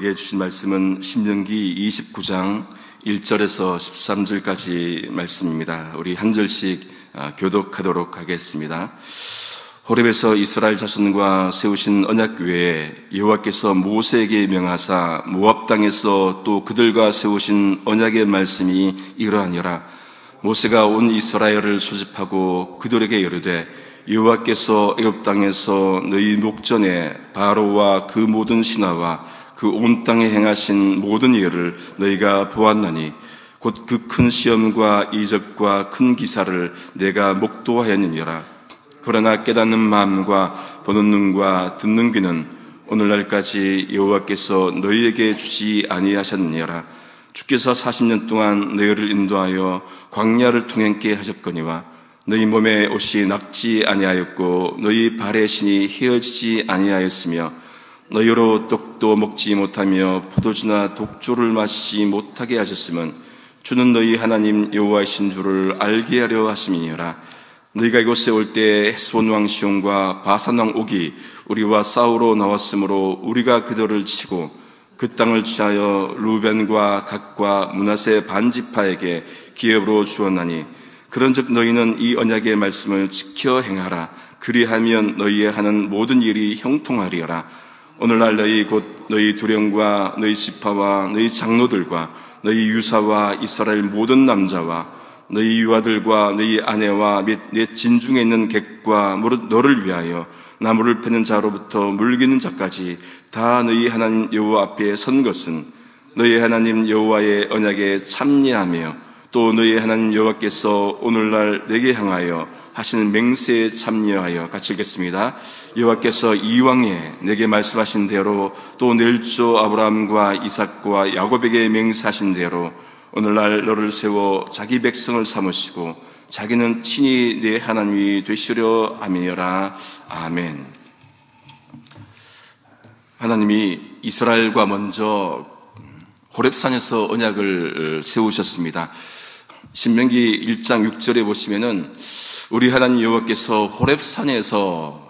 우리에게 주신 말씀은 신명기 29장 1절에서 13절까지 말씀입니다. 우리 한 절씩 교독하도록 하겠습니다. 호렙에서 이스라엘 자손과 세우신 언약 외에 여호와께서 모세에게 명하사 모압 땅에서 또 그들과 세우신 언약의 말씀이 이러하니라. 모세가 온 이스라엘을 소집하고 그들에게 이르되 여호와께서 애굽 땅에서 너희 목전에 바로와 그 모든 신하와 그 온 땅에 행하신 모든 일을 너희가 보았나니 곧 그 큰 시험과 이적과 큰 기사를 내가 목도하였느니라. 그러나 깨닫는 마음과 보는 눈과 듣는 귀는 오늘날까지 여호와께서 너희에게 주지 아니하셨느니라. 주께서 40년 동안 너희를 인도하여 광야를 통행케 하셨거니와 너희 몸에 옷이 낙지 아니하였고 너희 발의 신이 헤어지지 아니하였으며 너희로 떡도 먹지 못하며 포도주나 독주를 마시지 못하게 하셨으면 주는 너희 하나님 여호와이신 줄을 알게 하려 하심이니라. 너희가 이곳에 올 때 헤스본 왕 시온과 바산 왕 옥이 우리와 싸우러 나왔으므로 우리가 그들을 치고 그 땅을 취하여 루벤과 갓과 므낫세 반지파에게 기업으로 주었나니 그런즉 너희는 이 언약의 말씀을 지켜 행하라. 그리하면 너희의 하는 모든 일이 형통하리라. 오늘날 너희 곧 너희 두령과 너희 지파와 너희 장로들과 너희 유사와 이스라엘 모든 남자와 너희 유아들과 너희 아내와 내 진중에 있는 객과 너를 위하여 나무를 패는 자로부터 물기는 자까지 다 너희 하나님 여호와 앞에 선 것은 너희 하나님 여호와의 언약에 참여하며 또 너희 하나님 여호와께서 오늘날 내게 향하여 하시는 맹세에 참여하여 같이 읽겠습니다. 여호와께서 이왕에 내게 말씀하신 대로 또 내 일조 아브라함과 이삭과 야곱에게 맹세하신 대로 오늘날 너를 세워 자기 백성을 삼으시고 자기는 친히 내 하나님이 되시려 함이니라. 아멘. 하나님이 이스라엘과 먼저 호렙산에서 언약을 세우셨습니다. 신명기 1장 6절에 보시면은 우리 하나님 여호와께서 호렙산에서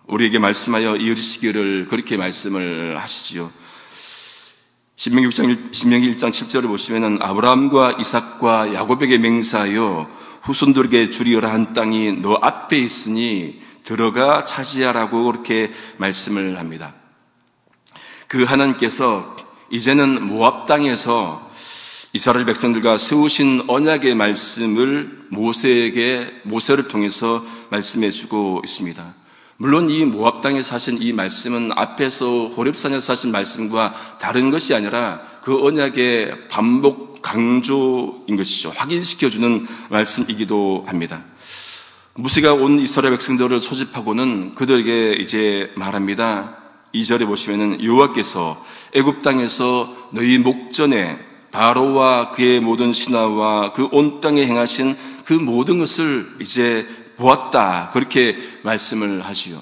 우리에게 말씀하여 이르시기를 그렇게 말씀을 하시지요. 신명기 1장 7절을 보시면은 아브라함과 이삭과 야곱에게 맹세하여 후손들에게 주리어라 한 땅이 너 앞에 있으니 들어가 차지하라고 그렇게 말씀을 합니다. 그 하나님께서 이제는 모압 땅에서 이스라엘 백성들과 세우신 언약의 말씀을 모세를 통해서 말씀해 주고 있습니다. 물론 이 모압 땅에서 하신 이 말씀은 앞에서 호렙산에서 하신 말씀과 다른 것이 아니라 그 언약의 반복 강조인 것이죠. 확인시켜주는 말씀이기도 합니다. 모세가 온 이스라엘 백성들을 소집하고는 그들에게 이제 말합니다. 2절에 보시면은 여호와께서 애굽 땅에서 너희 목전에 바로와 그의 모든 신하와 그 온 땅에 행하신 그 모든 것을 이제 보았다. 그렇게 말씀을 하지요.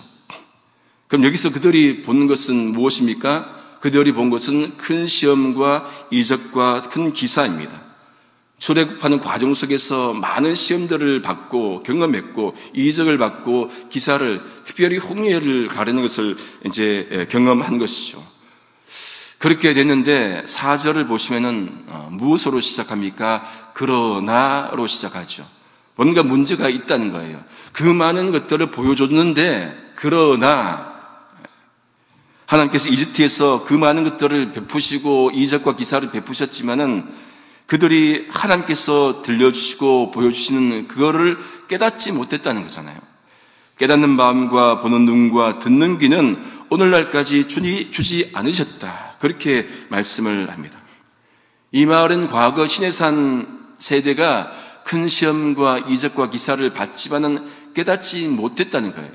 그럼 여기서 그들이 본 것은 무엇입니까? 그들이 본 것은 큰 시험과 이적과 큰 기사입니다. 출애굽하는 과정 속에서 많은 시험들을 받고 경험했고 이적을 받고 기사를 특별히 홍해를 가르는 것을 이제 경험한 것이죠. 그렇게 됐는데 4절을 보시면은 무엇으로 시작합니까? 그러나로 시작하죠. 뭔가 문제가 있다는 거예요. 그 많은 것들을 보여줬는데 그러나 하나님께서 이집트에서 그 많은 것들을 베푸시고 이적과 기사를 베푸셨지만은 그들이 하나님께서 들려주시고 보여주시는 그거를 깨닫지 못했다는 거잖아요. 깨닫는 마음과 보는 눈과 듣는 귀는 오늘날까지 주지 않으셨다. 그렇게 말씀을 합니다. 이 마을은 과거 시내산 세대가 큰 시험과 이적과 기사를 받지만은 깨닫지 못했다는 거예요.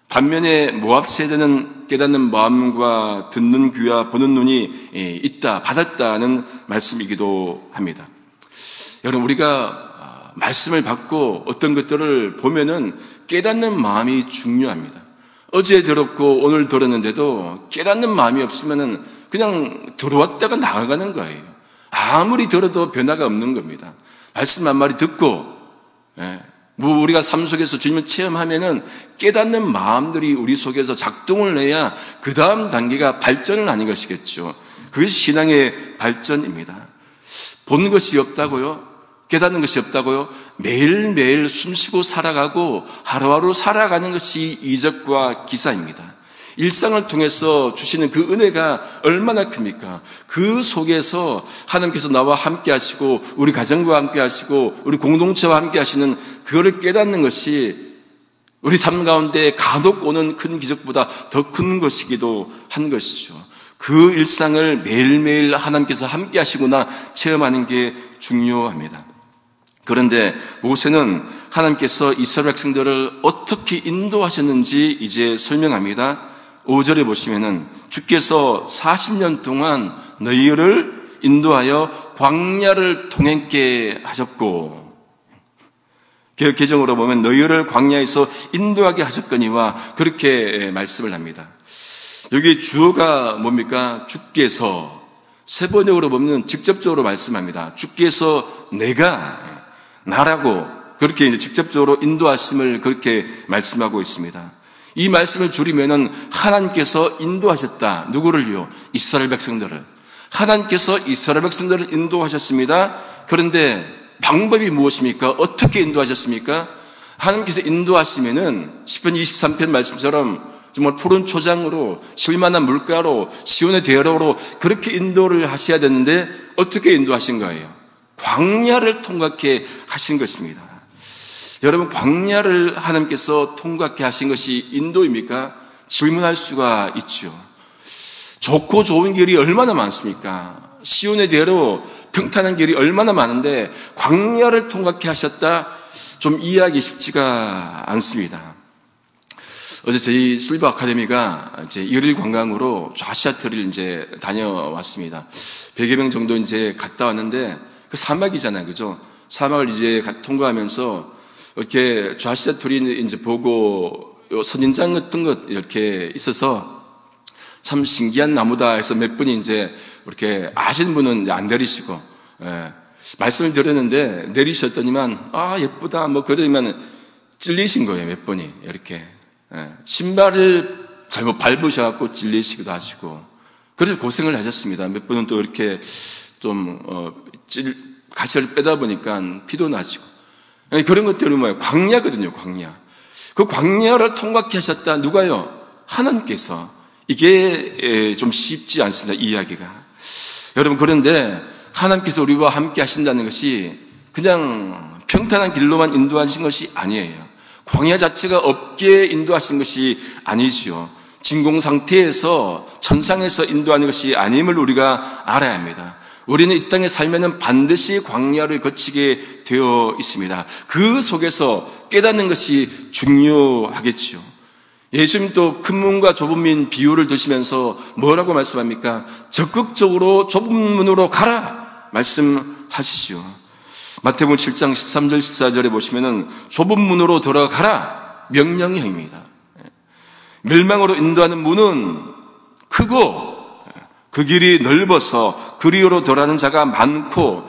반면에 모압 세대는 깨닫는 마음과 듣는 귀와 보는 눈이 있다, 받았다는 말씀이기도 합니다. 여러분, 우리가 말씀을 받고 어떤 것들을 보면은 깨닫는 마음이 중요합니다. 어제 들었고 오늘 들었는데도 깨닫는 마음이 없으면은 그냥 들어왔다가 나가는 거예요. 아무리 들어도 변화가 없는 겁니다. 말씀 한 마디 듣고, 우리가 삶 속에서 주님을 체험하면은 깨닫는 마음들이 우리 속에서 작동을 해야 그 다음 단계가 발전은 아닌 것이겠죠. 그것이 신앙의 발전입니다. 본 것이 없다고요? 깨닫는 것이 없다고요? 매일매일 숨쉬고 살아가고 하루하루 살아가는 것이 이적과 기사입니다. 일상을 통해서 주시는 그 은혜가 얼마나 큽니까? 그 속에서 하나님께서 나와 함께 하시고 우리 가정과 함께 하시고 우리 공동체와 함께 하시는 그거를 깨닫는 것이 우리 삶 가운데 간혹 오는 큰 기적보다 더 큰 것이기도 한 것이죠. 그 일상을 매일매일 하나님께서 함께 하시구나 체험하는 게 중요합니다. 그런데 모세는 하나님께서 이스라엘 백성들을 어떻게 인도하셨는지 이제 설명합니다. 5절에 보시면은 주께서 40년 동안 너희를 인도하여 광야를 통행케 하셨고, 개역 개정으로 보면 너희를 광야에서 인도하게 하셨거니와 그렇게 말씀을 합니다. 여기 주어가 뭡니까? 주께서. 세번역으로 보면 직접적으로 말씀합니다. 주께서 내가, 나라고 그렇게 이제 직접적으로 인도하심을 그렇게 말씀하고 있습니다. 이 말씀을 줄이면은 하나님께서 인도하셨다. 누구를요? 이스라엘 백성들을. 하나님께서 이스라엘 백성들을 인도하셨습니다. 그런데 방법이 무엇입니까? 어떻게 인도하셨습니까? 하나님께서 인도하시면은 시편 23편 말씀처럼 정말 푸른 초장으로 실만한 물가로 시온의 대로로 그렇게 인도를 하셔야 되는데 어떻게 인도하신 거예요? 광야를 통과케 하신 것입니다. 여러분, 광야를 하나님께서 통과케 하신 것이 인도입니까? 질문할 수가 있죠. 좋고 좋은 길이 얼마나 많습니까? 시온의 대로 평탄한 길이 얼마나 많은데 광야를 통과케 하셨다? 좀 이해하기 쉽지가 않습니다. 어제 저희 실버 아카데미가 이제 일일 관광으로 좌시아트를 이제 다녀왔습니다. 100여 명 정도 이제 갔다 왔는데 그 사막이잖아요. 그죠? 사막을 이제 통과하면서 이렇게 좌시아트를 이제 보고 선인장 같은 것 이렇게 있어서 참 신기한 나무다 해서 몇 분이 이제 이렇게 아시는 분은 이제 안 내리시고, 말씀을 드렸는데 내리셨더니만, 예쁘다, 뭐 그러면 찔리신 거예요, 몇 분이. 이렇게. 신발을 잘못 밟으셔갖고 찔리시기도 하시고. 그래서 고생을 하셨습니다. 몇 분은 또 이렇게 좀, 가시를 빼다 보니까 피도 나시고. 그런 것들은 뭐예요? 광야거든요, 광야. 그 광야를 통과케 하셨다. 누가요? 하나님께서. 이게 좀 쉽지 않습니다, 이 이야기가. 여러분, 그런데 하나님께서 우리와 함께 하신다는 것이 그냥 평탄한 길로만 인도하신 것이 아니에요. 광야 자체가 없게 인도하신 것이 아니지요. 진공 상태에서 천상에서 인도하는 것이 아님을 우리가 알아야 합니다. 우리는 이 땅에 살면은 반드시 광야를 거치게 되어 있습니다. 그 속에서 깨닫는 것이 중요하겠죠. 예수님도 큰 문과 좁은 문 비유를 드시면서 뭐라고 말씀합니까? 적극적으로 좁은 문으로 가라 말씀하시죠. 마태복음 7장 13절 14절에 보시면은 좁은 문으로 들어가라 명령형입니다. 멸망으로 인도하는 문은 크고 그 길이 넓어서 그리로 들어가는 자가 많고,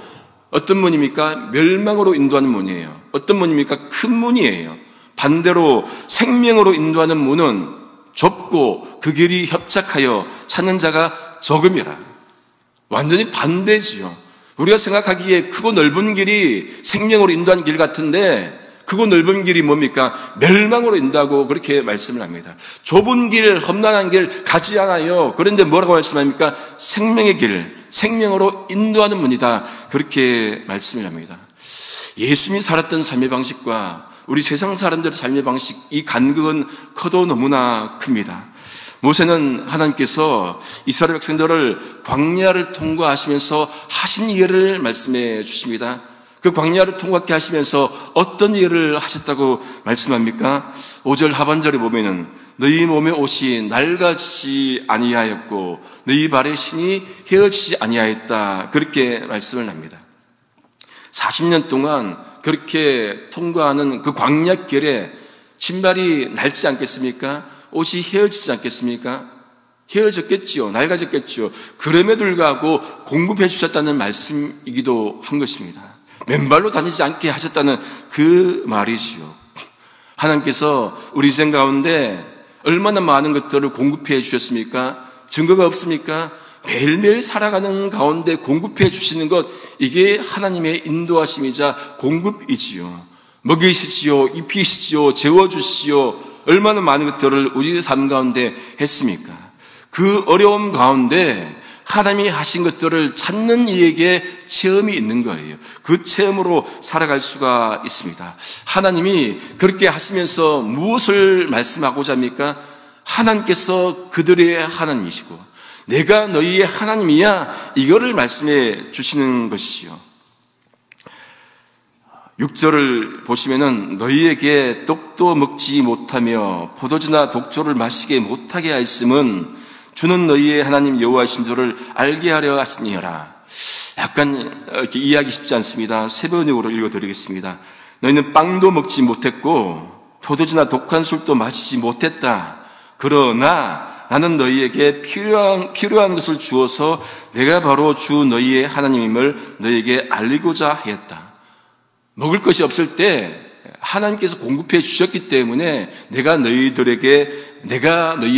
어떤 문입니까? 멸망으로 인도하는 문이에요. 어떤 문입니까? 큰 문이에요. 반대로 생명으로 인도하는 문은 좁고 그 길이 협착하여 찾는 자가 적음이라. 완전히 반대지요. 우리가 생각하기에 크고 넓은 길이 생명으로 인도하는 길 같은데 크고 넓은 길이 뭡니까? 멸망으로 인도하고 그렇게 말씀을 합니다. 좁은 길, 험난한 길 가지 않아요. 그런데 뭐라고 말씀합니까? 생명의 길, 생명으로 인도하는 문이다. 그렇게 말씀을 합니다. 예수님이 살았던 삶의 방식과 우리 세상 사람들의 삶의 방식, 이 간극은 커도 너무나 큽니다. 모세는 하나님께서 이스라엘 백성들을 광야를 통과하시면서 하신 일을 말씀해 주십니다. 그 광야를 통과케 하시면서 어떤 일을 하셨다고 말씀합니까? 5절 하반절에 보면은 너희 몸의 옷이 낡아지지 아니하였고 너희 발의 신이 헤어지지 아니하였다. 그렇게 말씀을 합니다. 40년 동안 그렇게 통과하는 그 광야길에 신발이 낡지 않겠습니까? 옷이 헤어지지 않겠습니까? 헤어졌겠지요. 낡아졌겠지요. 그럼에도 불구하고 공급해 주셨다는 말씀이기도 한 것입니다. 맨발로 다니지 않게 하셨다는 그 말이지요. 하나님께서 우리 인생 가운데 얼마나 많은 것들을 공급해 주셨습니까? 증거가 없습니까? 매일매일 살아가는 가운데 공급해 주시는 것, 이게 하나님의 인도하심이자 공급이지요. 먹이시지요, 입히시지요, 재워주시지요. 얼마나 많은 것들을 우리 삶 가운데 했습니까? 그 어려움 가운데 하나님이 하신 것들을 찾는 이에게 체험이 있는 거예요. 그 체험으로 살아갈 수가 있습니다. 하나님이 그렇게 하시면서 무엇을 말씀하고자 합니까? 하나님께서 그들의 하나님이시고 내가 너희의 하나님이야, 이거를 말씀해 주시는 것이지요. 6절을 보시면은 너희에게 떡도 먹지 못하며 포도주나 독조를 마시게 못하게 하였음은 주는 너희의 하나님 여호와이신 줄을 알게 하려 하시니라. 약간 이렇게 이해하기 쉽지 않습니다. 세 번역으로 읽어드리겠습니다. 너희는 빵도 먹지 못했고 포도주나 독한 술도 마시지 못했다. 그러나 나는 너희에게 필요한 것을 주어서 내가 바로 주 너희의 하나님임을 너희에게 알리고자 하였다. 먹을 것이 없을 때 하나님께서 공급해 주셨기 때문에 내가 너희의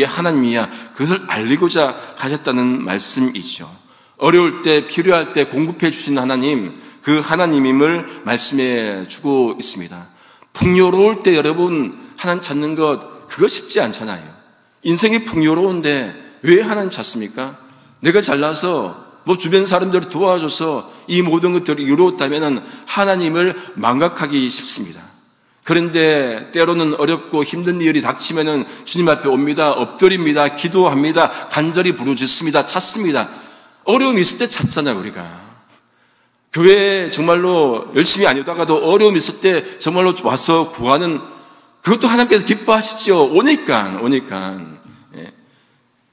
하나님이야, 그것을 알리고자 하셨다는 말씀이죠. 어려울 때, 필요할 때 공급해 주신 하나님, 그 하나님임을 말씀해 주고 있습니다. 풍요로울 때 여러분 하나님 찾는 것, 그거 쉽지 않잖아요. 인생이 풍요로운데 왜 하나님 찾습니까? 내가 잘나서 주변 사람들을 도와줘서 이 모든 것들을 이루었다면 하나님을 망각하기 쉽습니다. 그런데 때로는 어렵고 힘든 일이 닥치면은 주님 앞에 옵니다. 엎드립니다. 기도합니다. 간절히 부르짖습니다. 찾습니다. 어려움이 있을 때 찾잖아요, 우리가. 교회에 정말로 열심히 아니다가도 어려움이 있을 때 정말로 와서 구하는, 그것도 하나님께서 기뻐하시죠. 오니까. 예.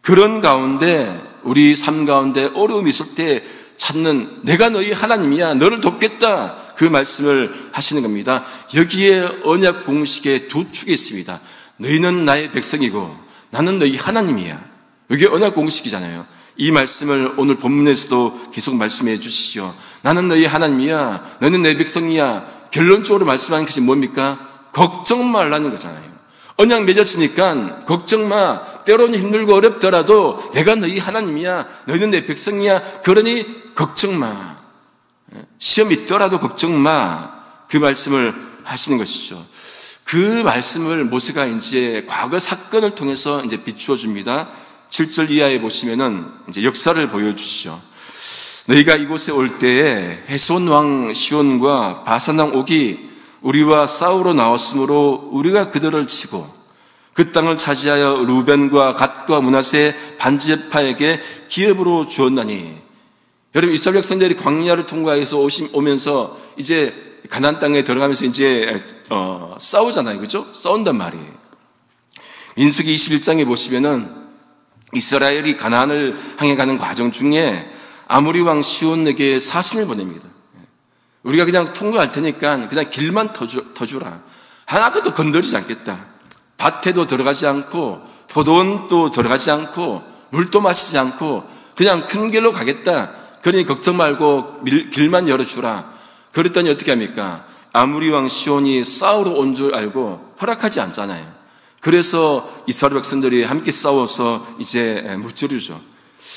그런 가운데 우리 삶 가운데 어려움이 있을 때 찾는, 내가 너희 하나님이야, 너를 돕겠다, 그 말씀을 하시는 겁니다. 여기에 언약 공식의 두 축이 있습니다. 너희는 나의 백성이고 나는 너희 하나님이야. 여기 언약 공식이잖아요. 이 말씀을 오늘 본문에서도 계속 말씀해 주시죠. 나는 너희 하나님이야, 너희는 내 백성이야. 결론적으로 말씀하는 것이 뭡니까? 걱정 말라는 거잖아요. 언약 맺었으니까 걱정 마. 때로는 힘들고 어렵더라도 내가 너희 하나님이야, 너희는 내 백성이야. 그러니 걱정 마. 시험이 있더라도 걱정 마. 그 말씀을 하시는 것이죠. 그 말씀을 모세가 이제 과거 사건을 통해서 이제 비추어 줍니다. 7절 이하에 보시면은 이제 역사를 보여주시죠. 너희가 이곳에 올 때에 헤스본 왕 시온과 바산 왕 옥이 우리와 싸우러 나왔으므로 우리가 그들을 치고 그 땅을 차지하여 루벤과 갓과 므낫세 반지파에게 기업으로 주었나니. 여러분, 이스라엘 백성들이 광야를 통과해서 오면서 이제 가나안 땅에 들어가면서 이제 싸우잖아요, 그렇죠? 싸운단 말이에요. 민수기 21장에 보시면은 이스라엘이 가나안을 향해 가는 과정 중에 아모리 왕 시온에게 사신을 보냅니다. 우리가 그냥 통과할 테니까 그냥 길만 터주라. 하나도 건드리지 않겠다. 밭에도 들어가지 않고 포도원도 들어가지 않고 물도 마시지 않고 그냥 큰 길로 가겠다. 그러니 걱정 말고 길만 열어주라. 그랬더니 어떻게 합니까? 아모리 왕 시온이 싸우러 온 줄 알고 허락하지 않잖아요. 그래서 이스라엘 백성들이 함께 싸워서 이제 무찌르죠.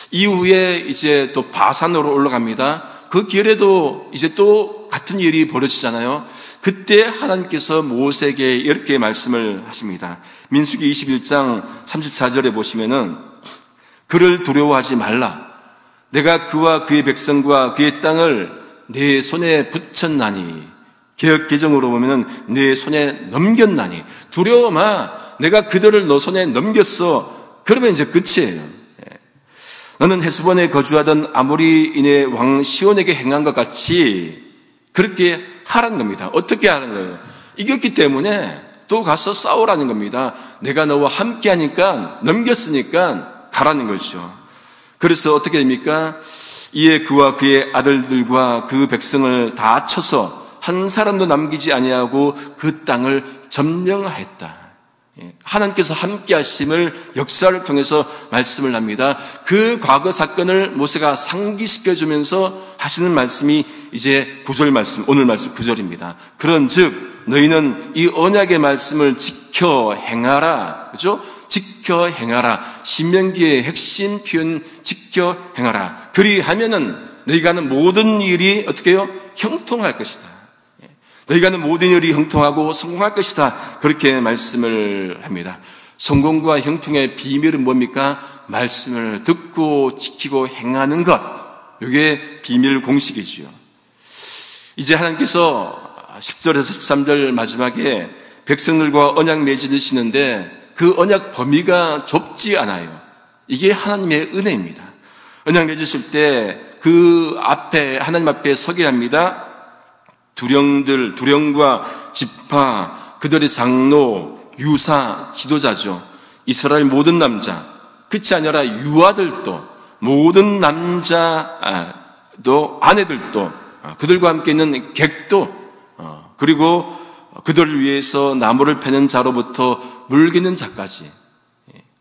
이후에 이제 또 바산으로 올라갑니다. 그 길에도 이제 또 같은 일이 벌어지잖아요. 그때 하나님께서 모세에게 이렇게 말씀을 하십니다. 민수기 21장 34절에 보시면은 그를 두려워하지 말라. 내가 그와 그의 백성과 그의 땅을 내 손에 붙였나니. 개역 개정으로 보면은 내 손에 넘겼나니. 두려워 마. 내가 그들을 너 손에 넘겼어. 그러면 이제 끝이에요. 너는 헤스본에 거주하던 아모리인의 왕 시온에게 행한 것 같이 그렇게 하라는 겁니다. 어떻게 하는 거예요? 이겼기 때문에 또 가서 싸우라는 겁니다. 내가 너와 함께 하니까, 넘겼으니까 가라는 거죠. 그래서 어떻게 됩니까? 이에 그와 그의 아들들과 그 백성을 다 쳐서 한 사람도 남기지 아니하고 그 땅을 점령하였다. 하나님께서 함께 하심을 역사를 통해서 말씀을 합니다. 그 과거 사건을 모세가 상기시켜주면서 하시는 말씀이 이제 9절 말씀, 오늘 말씀 9절입니다. 그런즉 너희는 이 언약의 말씀을 지켜 행하라. 그렇죠? 지켜 행하라. 신명기의 핵심 표현 지켜 지켜 행하라. 그리하면은 너희가 하는 모든 일이 어떻게 해요? 형통할 것이다. 너희가 하는 모든 일이 형통하고 성공할 것이다. 그렇게 말씀을 합니다. 성공과 형통의 비밀은 뭡니까? 말씀을 듣고 지키고 행하는 것. 이게 비밀 공식이지요. 이제 하나님께서 10절에서 13절 마지막에 백성들과 언약 맺으시는데 그 언약 범위가 좁지 않아요. 이게 하나님의 은혜입니다. 언약 맺으실 때 그 앞에, 하나님 앞에 서게 합니다. 두령과 지파, 그들의 장로, 유사, 지도자죠. 이스라엘 모든 남자, 그치 아니라 유아들도, 모든 남자도, 아내들도, 그들과 함께 있는 객도, 그리고 그들을 위해서 나무를 패는 자로부터 물기는 자까지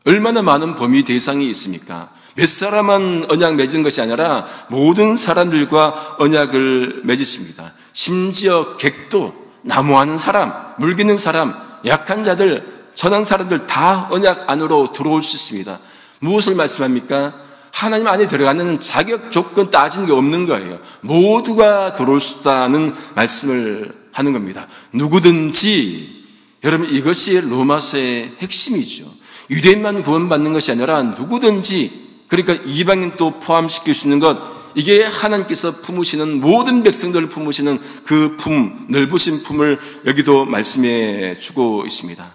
얼마나 많은 범위 대상이 있습니까? 몇 사람만 언약 맺은 것이 아니라 모든 사람들과 언약을 맺으십니다. 심지어 객도, 나무하는 사람, 물기는 사람, 약한 자들, 전한 사람들 다 언약 안으로 들어올 수 있습니다. 무엇을 말씀합니까? 하나님 안에 들어가는 자격 조건 따지는 게 없는 거예요. 모두가 들어올 수 있다는 말씀을 하는 겁니다. 누구든지, 여러분 이것이 로마서의 핵심이죠. 유대인만 구원받는 것이 아니라 누구든지, 그러니까 이방인도 포함시킬 수 있는 것, 이게 하나님께서 품으시는 모든 백성들을 품으시는 그 품, 넓으신 품을 여기도 말씀해 주고 있습니다.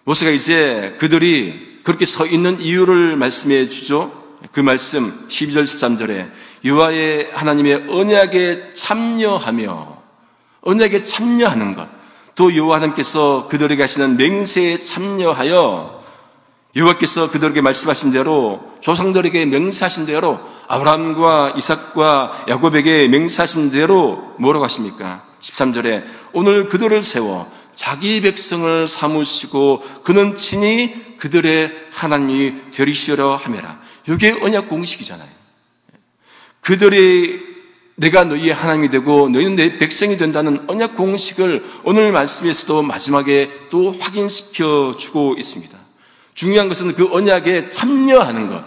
모세가 이제 그들이 그렇게 서 있는 이유를 말씀해 주죠. 그 말씀 12절 13절에 여호와의 하나님의 언약에 참여하며, 언약에 참여하는 것, 또 여호와 하나님께서 그들에게 하시는 맹세에 참여하여 여호와께서 그들에게 말씀하신 대로, 조상들에게 맹세하신 대로, 아브라함과 이삭과 야곱에게 맹세하신 대로 뭐라고 하십니까? 13절에 오늘 그들을 세워 자기 백성을 삼으시고 그는 친히 그들의 하나님이 되리시려 하매라. 이게 언약 공식이잖아요. 그들이 내가 너희의 하나님이 되고 너희는 내 백성이 된다는 언약 공식을 오늘 말씀에서도 마지막에 또 확인시켜 주고 있습니다. 중요한 것은 그 언약에 참여하는 것.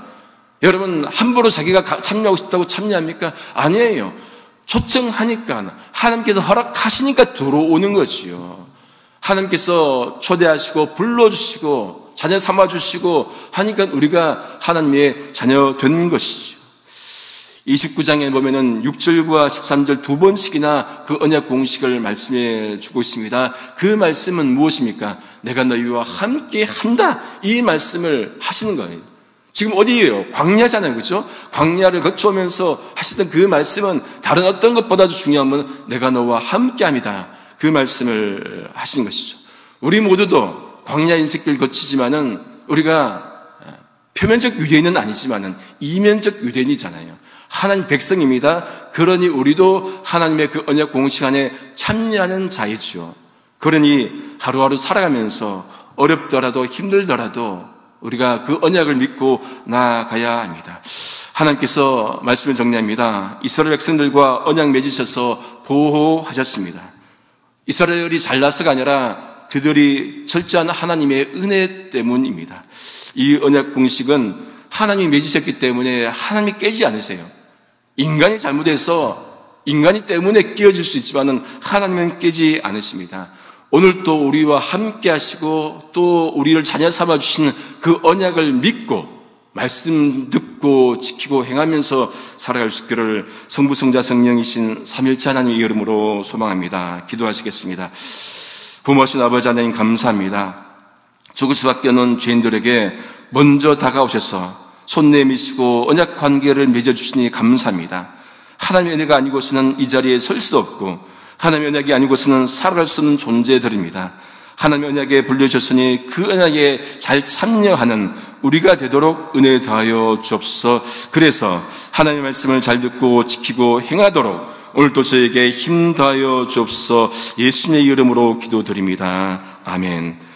여러분 함부로 자기가 참여하고 싶다고 참여합니까? 아니에요. 초청하니까, 하나님께서 허락하시니까 들어오는 거지요. 하나님께서 초대하시고 불러주시고 자녀 삼아주시고 하니까 우리가 하나님의 자녀 된 것이죠. 29장에 보면은 6절과 13절 두 번씩이나 그 언약 공식을 말씀해 주고 있습니다. 그 말씀은 무엇입니까? 내가 너희와 함께 한다. 이 말씀을 하시는 거예요. 지금 어디예요? 광야잖아요. 그렇죠? 광야를 거쳐오면서 하시던 그 말씀은 다른 어떤 것보다도 중요한 건 내가 너와 함께 합니다. 그 말씀을 하시는 것이죠. 우리 모두도 광야 인생길 거치지만은 우리가 표면적 유대인은 아니지만은 이면적 유대인이잖아요. 하나님 백성입니다. 그러니 우리도 하나님의 그 언약 공식 안에 참여하는 자이죠. 그러니 하루하루 살아가면서 어렵더라도 힘들더라도 우리가 그 언약을 믿고 나아가야 합니다. 하나님께서 말씀을 정리합니다. 이스라엘 백성들과 언약 맺으셔서 보호하셨습니다. 이스라엘이 잘나서가 아니라 그들이 철저한 하나님의 은혜 때문입니다. 이 언약 공식은 하나님이 맺으셨기 때문에 하나님이 깨지 않으세요. 인간이 잘못해서 인간이 때문에 깨어질 수 있지만은 하나님은 깨지 않으십니다. 오늘 또 우리와 함께 하시고 또 우리를 자녀 삼아 주시는 그 언약을 믿고 말씀 듣고 지키고 행하면서 살아갈 수 있기를 성부 성자 성령이신 삼일째 하나님의 이름으로 소망합니다. 기도하시겠습니다. 부모하신 아버지 하나님 감사합니다. 죽을 수밖에 없는 죄인들에게 먼저 다가오셔서 손 내미시고 언약 관계를 맺어주시니 감사합니다. 하나님의 은혜가 아니고서는 이 자리에 설 수도 없고 하나님의 언약이 아니고서는 살아갈 수 없는 존재들입니다. 하나님의 언약에 불려주셨으니 그 언약에 잘 참여하는 우리가 되도록 은혜 더하여 주옵소서. 그래서 하나님의 말씀을 잘 듣고 지키고 행하도록 오늘도 저에게 힘 더하여 주옵소서. 예수님의 이름으로 기도드립니다. 아멘.